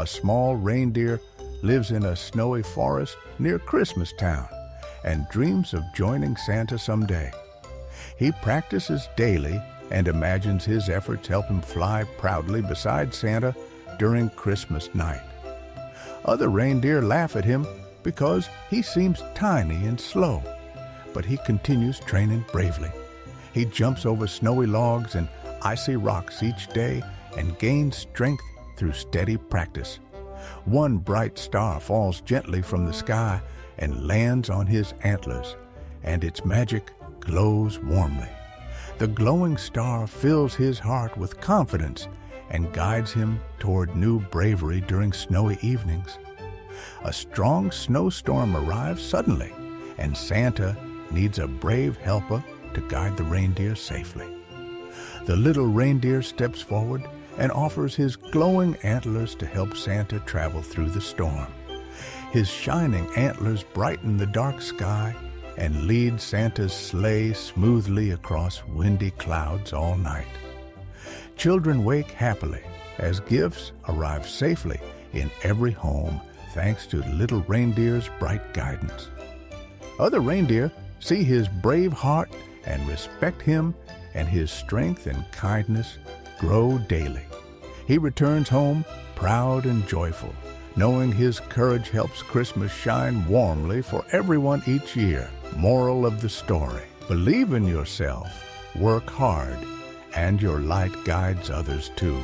a small reindeer, lives in a snowy forest near Christmas Town and dreams of joining Santa someday. He practices daily and imagines his efforts help him fly proudly beside Santa during Christmas night. Other reindeer laugh at him because he seems tiny and slow, but he continues training bravely. He jumps over snowy logs and icy rocks each day and gains strength through steady practice. One bright star falls gently from the sky and lands on his antlers, and its magic glows warmly. The glowing star fills his heart with confidence and guides him toward new bravery during snowy evenings. A strong snowstorm arrives suddenly, and Santa needs a brave helper to guide the reindeer safely. The little reindeer steps forward and offers his glowing antlers to help Santa travel through the storm. His shining antlers brighten the dark sky and lead Santa's sleigh smoothly across windy clouds all night. Children wake happily as gifts arrive safely in every home thanks to little reindeer's bright guidance. Other reindeer see his brave heart and respect him, and his strength and kindness grow daily. He returns home proud and joyful, knowing his courage helps Christmas shine warmly for everyone each year. Moral of the story: believe in yourself, work hard, and your light guides others too.